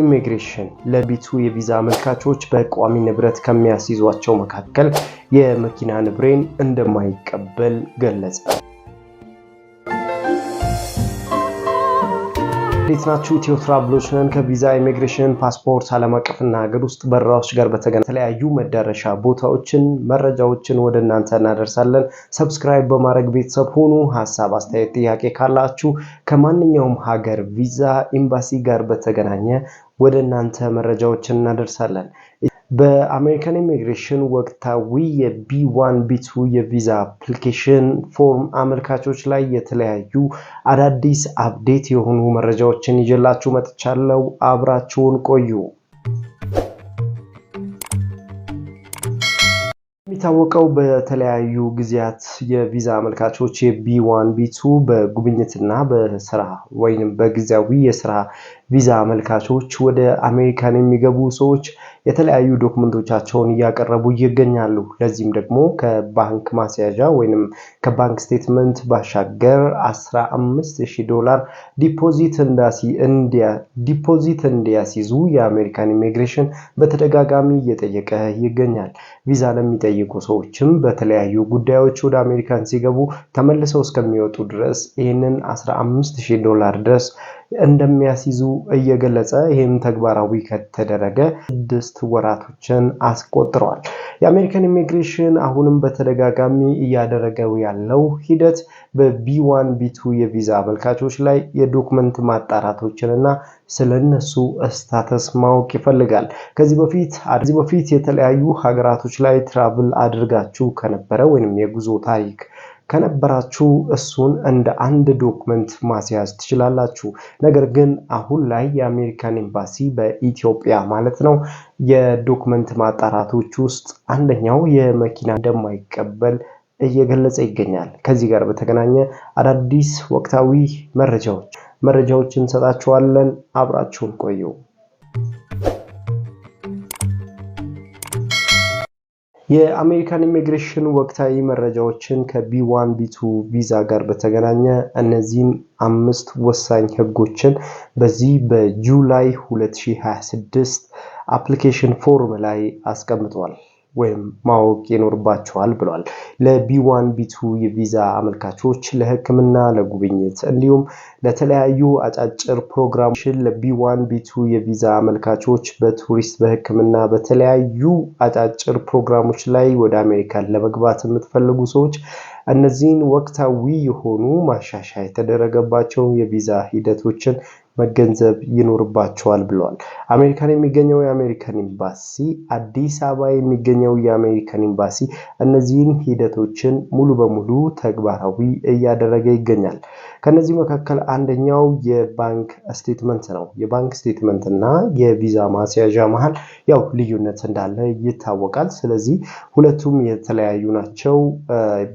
ኢሚግሬሽን ለቢቱ የቪዛ አመልካቾች በቋሚ ንብረት ከሚያስይዟቸው መካከል የመኪና ንብሬን እንደማይቀበል ገለጸ። እንዴት ናችሁ? ኢትዮ ትራቭሎች ነን። ከቪዛ ኢሚግሬሽን፣ ፓስፖርት፣ ዓለም አቀፍና ሀገር ውስጥ በረራዎች ጋር በተገናኘ የተለያዩ መዳረሻ ቦታዎችን መረጃዎችን ወደ እናንተ እናደርሳለን። ሰብስክራይብ በማድረግ ቤተሰብ ሁኑ። ሀሳብ፣ አስተያየት፣ ጥያቄ ካላችሁ ከማንኛውም ሀገር ቪዛ ኤምባሲ ጋር በተገናኘ ወደ እናንተ መረጃዎችን እናደርሳለን። በአሜሪካን ኢሚግሬሽን ወቅታዊ የቢ1 ቢ2 የቪዛ አፕሊኬሽን ፎርም አመልካቾች ላይ የተለያዩ አዳዲስ አፕዴት የሆኑ መረጃዎችን ይዤላችሁ መጥቻለሁ። አብራችሁን ቆዩ። የሚታወቀው በተለያዩ ጊዜያት የቪዛ አመልካቾች የቢ1 ቢ2 በጉብኝትና በስራ ወይንም በጊዜያዊ የስራ ቪዛ አመልካቾች ወደ አሜሪካን የሚገቡ ሰዎች የተለያዩ ዶክመንቶቻቸውን እያቀረቡ ይገኛሉ። ለዚህም ደግሞ ከባንክ ማስያዣ ወይንም ከባንክ ስቴትመንት ባሻገር $15,000 ዲፖዚት እንዲያስይዙ የአሜሪካን ኢሚግሬሽን በተደጋጋሚ እየጠየቀ ይገኛል። ቪዛ ለሚጠይቁ ሰዎችም በተለያዩ ጉዳዮች ወደ አሜሪካን ሲገቡ ተመልሰው እስከሚወጡ ድረስ ይህንን $15,000 ድረስ እንደሚያስይዙ እየገለጸ ይህም ተግባራዊ ከተደረገ 6 ወራቶችን አስቆጥሯል። የአሜሪካን ኢሚግሬሽን አሁንም በተደጋጋሚ እያደረገው ያለው ሂደት በቢ1 ቢ2 የቪዛ አመልካቾች ላይ የዶክመንት ማጣራቶችንና ስለነሱ ስታተስ ማወቅ ይፈልጋል። ከዚህ በፊት የተለያዩ ሀገራቶች ላይ ትራቭል አድርጋችሁ ከነበረ ወይንም የጉዞ ታሪክ ከነበራችሁ እሱን እንደ አንድ ዶክመንት ማስያዝ ትችላላችሁ። ነገር ግን አሁን ላይ የአሜሪካን ኤምባሲ በኢትዮጵያ ማለት ነው የዶክመንት ማጣራቶች ውስጥ አንደኛው የመኪና እንደማይቀበል እየገለጸ ይገኛል። ከዚህ ጋር በተገናኘ አዳዲስ ወቅታዊ መረጃዎችን እንሰጣችኋለን። አብራችሁን ቆዩ። የአሜሪካን ኢሚግሬሽን ወቅታዊ መረጃዎችን ከቢ1 ቢ2 ቪዛ ጋር በተገናኘ እነዚህን 5 ወሳኝ ህጎችን በዚህ በጁላይ 2026 አፕሊኬሽን ፎርም ላይ አስቀምጧል ወይም ማወቅ ይኖርባቸዋል ብሏል። ለቢ1 ቢ2 የቪዛ አመልካቾች ለህክምና፣ ለጉብኝት እንዲሁም ለተለያዩ አጫጭር ፕሮግራሞች ለቢ1 ቢ2 የቪዛ አመልካቾች በቱሪስት፣ በህክምና፣ በተለያዩ አጫጭር ፕሮግራሞች ላይ ወደ አሜሪካን ለመግባት የምትፈልጉ ሰዎች እነዚህን ወቅታዊ የሆኑ ማሻሻያ የተደረገባቸው የቪዛ ሂደቶችን መገንዘብ ይኖርባቸዋል ብለዋል። አሜሪካን የሚገኘው የአሜሪካን ኤምባሲ አዲስ አበባ የሚገኘው የአሜሪካን ኤምባሲ እነዚህን ሂደቶችን ሙሉ በሙሉ ተግባራዊ እያደረገ ይገኛል። ከነዚህ መካከል አንደኛው የባንክ ስቴትመንት ነው። የባንክ ስቴትመንት እና የቪዛ ማስያዣ መሃል ያው ልዩነት እንዳለ ይታወቃል። ስለዚህ ሁለቱም የተለያዩ ናቸው።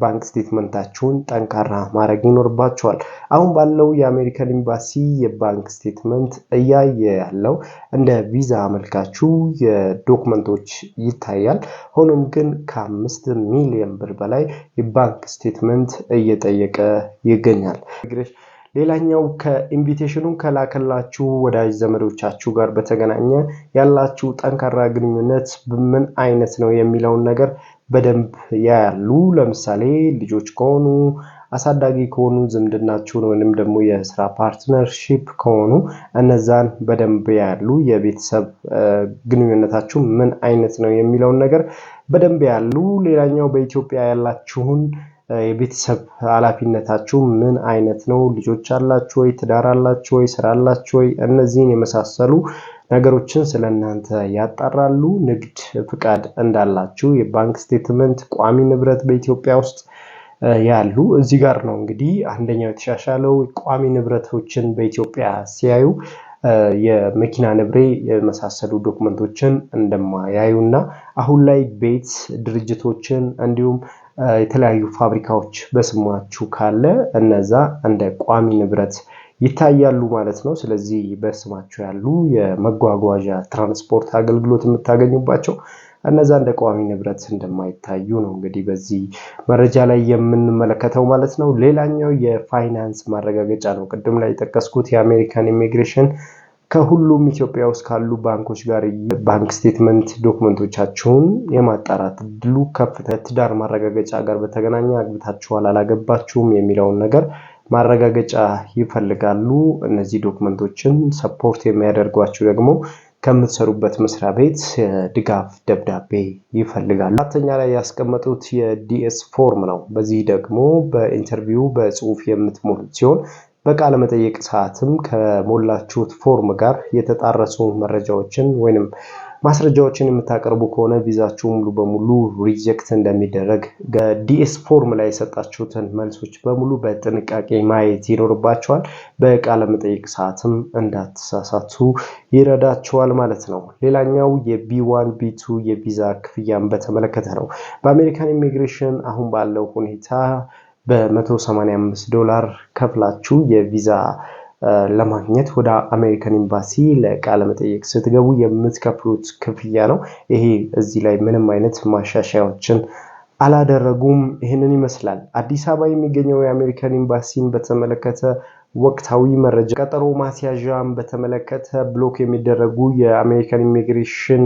ባንክ ስቴትመንታችሁን ጠንካራ ማድረግ ይኖርባቸዋል። አሁን ባለው የአሜሪካን ኤምባሲ የባንክ ስቴትመንት እያየ ያለው እንደ ቪዛ አመልካቹ የዶክመንቶች ይታያል። ሆኖም ግን ከ5 ሚሊዮን ብር በላይ የባንክ ስቴትመንት እየጠየቀ ይገኛል። ሌላኛው ከኢንቪቴሽኑ ከላከላችሁ ወዳጅ ዘመዶቻችሁ ጋር በተገናኘ ያላችሁ ጠንካራ ግንኙነት ምን አይነት ነው የሚለውን ነገር በደንብ ያያሉ። ለምሳሌ ልጆች ከሆኑ፣ አሳዳጊ ከሆኑ፣ ዝምድናችሁን ወይንም ደግሞ የስራ ፓርትነርሺፕ ከሆኑ እነዛን በደንብ ያያሉ። የቤተሰብ ግንኙነታችሁ ምን አይነት ነው የሚለውን ነገር በደንብ ያያሉ። ሌላኛው በኢትዮጵያ ያላችሁን የቤተሰብ ኃላፊነታችሁ ምን አይነት ነው? ልጆች አላችሁ ወይ? ትዳር አላችሁ ወይ? ስራ አላችሁ ወይ? እነዚህን የመሳሰሉ ነገሮችን ስለእናንተ ያጣራሉ። ንግድ ፍቃድ እንዳላችሁ፣ የባንክ ስቴትመንት፣ ቋሚ ንብረት በኢትዮጵያ ውስጥ ያሉ እዚህ ጋር ነው እንግዲህ አንደኛው የተሻሻለው። ቋሚ ንብረቶችን በኢትዮጵያ ሲያዩ የመኪና ንብሬ የመሳሰሉ ዶክመንቶችን እንደማያዩና አሁን ላይ ቤት፣ ድርጅቶችን እንዲሁም የተለያዩ ፋብሪካዎች በስማችሁ ካለ እነዛ እንደ ቋሚ ንብረት ይታያሉ ማለት ነው። ስለዚህ በስማችሁ ያሉ የመጓጓዣ ትራንስፖርት አገልግሎት የምታገኙባቸው እነዛ እንደ ቋሚ ንብረት እንደማይታዩ ነው እንግዲህ በዚህ መረጃ ላይ የምንመለከተው ማለት ነው። ሌላኛው የፋይናንስ ማረጋገጫ ነው። ቅድም ላይ የጠቀስኩት የአሜሪካን ኢሚግሬሽን ከሁሉም ኢትዮጵያ ውስጥ ካሉ ባንኮች ጋር ባንክ ስቴትመንት ዶክመንቶቻችሁን የማጣራት እድሉ ከፍተኛ። ትዳር ማረጋገጫ ጋር በተገናኘ አግብታችኋል አላገባችሁም የሚለውን ነገር ማረጋገጫ ይፈልጋሉ። እነዚህ ዶክመንቶችን ሰፖርት የሚያደርጓችሁ ደግሞ ከምትሰሩበት መስሪያ ቤት ድጋፍ ደብዳቤ ይፈልጋሉ። አራተኛ ላይ ያስቀመጡት የዲኤስ ፎርም ነው። በዚህ ደግሞ በኢንተርቪው በጽሁፍ የምትሞሉት ሲሆን በቃለ መጠይቅ ሰዓትም ከሞላችሁት ፎርም ጋር የተጣረሱ መረጃዎችን ወይንም ማስረጃዎችን የምታቀርቡ ከሆነ ቪዛችሁ ሙሉ በሙሉ ሪጀክት እንደሚደረግ ዲኤስ ፎርም ላይ የሰጣችሁትን መልሶች በሙሉ በጥንቃቄ ማየት ይኖርባችኋል። በቃለ መጠይቅ ሰዓትም እንዳትሳሳቱ ይረዳችኋል ማለት ነው። ሌላኛው የቢ1 ቢ2 የቪዛ ክፍያን በተመለከተ ነው። በአሜሪካን ኢሚግሬሽን አሁን ባለው ሁኔታ $185 ከፍላችሁ የቪዛ ለማግኘት ወደ አሜሪካን ኤምባሲ ለቃለ መጠይቅ ስትገቡ የምትከፍሉት ክፍያ ነው። ይሄ እዚህ ላይ ምንም አይነት ማሻሻያዎችን አላደረጉም። ይሄንን ይመስላል። አዲስ አበባ የሚገኘው የአሜሪካን ኤምባሲን በተመለከተ ወቅታዊ መረጃ ቀጠሮ ማስያዣን በተመለከተ ብሎክ የሚደረጉ የአሜሪካን ኢሚግሬሽን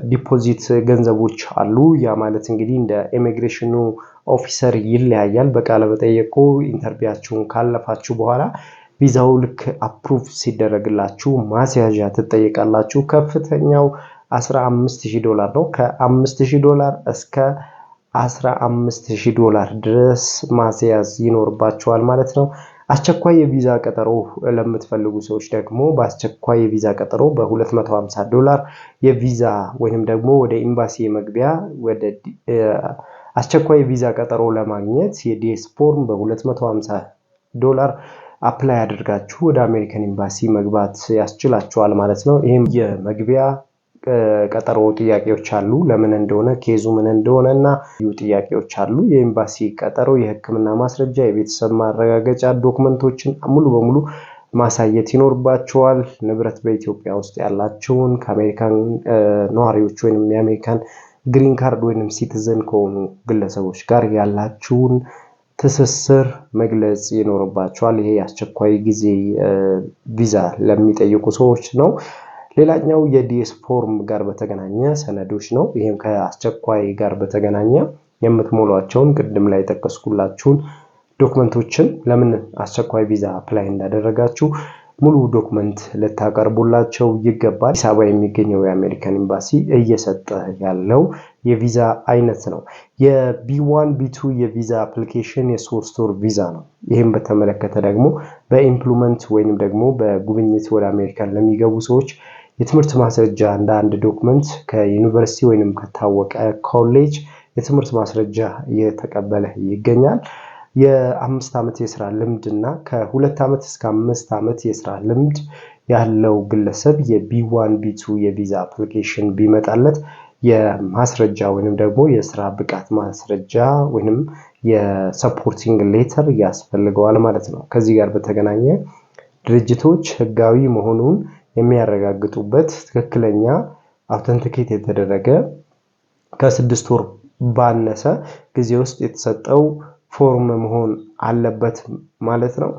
ዲፖዚት ገንዘቦች አሉ። ያ ማለት እንግዲህ እንደ ኢሚግሬሽኑ ኦፊሰር ይለያያል። በቃለ መጠይቁ ኢንተርቪያችሁን ካለፋችሁ በኋላ ቪዛው ልክ አፕሩቭ ሲደረግላችሁ ማስያዣ ትጠይቃላችሁ። ከፍተኛው $15,000 ነው። ከ$5,000 እስከ $15,000 ድረስ ማስያዝ ይኖርባችኋል ማለት ነው። አስቸኳይ የቪዛ ቀጠሮ ለምትፈልጉ ሰዎች ደግሞ በአስቸኳይ የቪዛ ቀጠሮ በ$250 የቪዛ ወይንም ደግሞ ወደ ኤምባሲ መግቢያ ወደ አስቸኳይ የቪዛ ቀጠሮ ለማግኘት የዲኤስ ፎርም በ$250 አፕላይ አድርጋችሁ ወደ አሜሪካን ኤምባሲ መግባት ያስችላችኋል ማለት ነው። ይሄም የመግቢያ ቀጠሮ ጥያቄዎች አሉ። ለምን እንደሆነ ኬዙ ምን እንደሆነ እና ጥያቄዎች አሉ። የኤምባሲ ቀጠሮ የሕክምና ማስረጃ፣ የቤተሰብ ማረጋገጫ ዶክመንቶችን ሙሉ በሙሉ ማሳየት ይኖርባችኋል። ንብረት በኢትዮጵያ ውስጥ ያላችሁን ከአሜሪካን ነዋሪዎች ወይንም የአሜሪካን ግሪን ካርድ ወይንም ሲቲዝን ከሆኑ ግለሰቦች ጋር ያላችሁን ትስስር መግለጽ ይኖርባችኋል። ይሄ አስቸኳይ ጊዜ ቪዛ ለሚጠይቁ ሰዎች ነው። ሌላኛው የዲኤስ ፎርም ጋር በተገናኘ ሰነዶች ነው። ይሄም ከአስቸኳይ ጋር በተገናኘ የምትሞሏቸውን ቅድም ላይ ጠቀስኩላችሁን ዶክመንቶችን ለምን አስቸኳይ ቪዛ አፕላይ እንዳደረጋችሁ ሙሉ ዶክመንት ልታቀርቡላቸው ይገባል። አዲስ አበባ የሚገኘው የአሜሪካን ኤምባሲ እየሰጠ ያለው የቪዛ አይነት ነው። የቢ1 ቢ2 የቪዛ አፕሊኬሽን የ3 ወር ቪዛ ነው። ይህም በተመለከተ ደግሞ በኢምፕሎይመንት ወይንም ደግሞ በጉብኝት ወደ አሜሪካን ለሚገቡ ሰዎች የትምህርት ማስረጃ እንደ አንድ ዶክመንት ከዩኒቨርሲቲ ወይንም ከታወቀ ኮሌጅ የትምህርት ማስረጃ እየተቀበለ ይገኛል። የ5 ዓመት የስራ ልምድ እና ከ2 ዓመት እስከ 5 ዓመት የስራ ልምድ ያለው ግለሰብ የቢ1 ቢ2 የቪዛ አፕሊኬሽን ቢመጣለት የማስረጃ ወይንም ደግሞ የስራ ብቃት ማስረጃ ወይንም የሰፖርቲንግ ሌተር ያስፈልገዋል ማለት ነው። ከዚህ ጋር በተገናኘ ድርጅቶች ህጋዊ መሆኑን የሚያረጋግጡበት ትክክለኛ አውተንቲኬት የተደረገ ከ6 ወር ባነሰ ጊዜ ውስጥ የተሰጠው ፎርም መሆን አለበት ማለት ነው።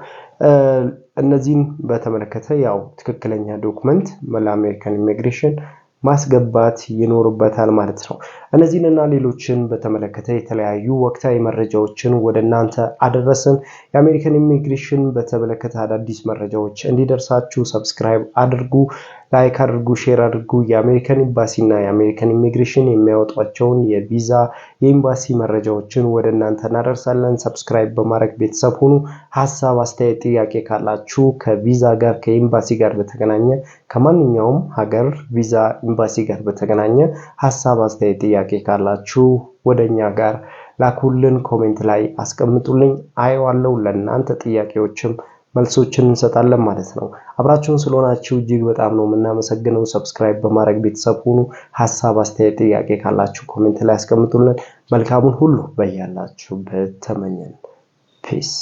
እነዚህን በተመለከተ ያው ትክክለኛ ዶክመንት ለአሜሪካን ኢሚግሬሽን ማስገባት ይኖርበታል ማለት ነው። እነዚህንና ሌሎችን በተመለከተ የተለያዩ ወቅታዊ መረጃዎችን ወደ እናንተ አደረስን። የአሜሪካን ኢሚግሬሽን በተመለከተ አዳዲስ መረጃዎች እንዲደርሳችሁ ሰብስክራይብ አድርጉ፣ ላይክ አድርጉ፣ ሼር አድርጉ። የአሜሪካን ኤምባሲና የአሜሪካን ኢሚግሬሽን የሚያወጧቸውን የቪዛ የኤምባሲ መረጃዎችን ወደ እናንተ እናደርሳለን። ሰብስክራይብ በማድረግ ቤተሰብ ሁኑ። ሐሳብ፣ አስተያየት፣ ጥያቄ ካላችሁ ከቪዛ ጋር ከኤምባሲ ጋር በተገናኘ ከማንኛውም ሀገር ቪዛ ኤምባሲ ጋር በተገናኘ ሐሳብ፣ አስተያየት፣ ጥያቄ ካላችሁ ወደኛ ጋር ላኩልን፣ ኮሜንት ላይ አስቀምጡልኝ። አየዋለሁ። ለእናንተ ጥያቄዎችም መልሶችን እንሰጣለን ማለት ነው። አብራችሁን ስለሆናችሁ እጅግ በጣም ነው የምናመሰግነው። ሰብስክራይብ በማድረግ ቤተሰብ ሁኑ። ሐሳብ፣ አስተያየት፣ ጥያቄ ካላችሁ ኮሜንት ላይ አስቀምጡልን። መልካሙን ሁሉ በያላችሁበት ተመኘን። ፒስ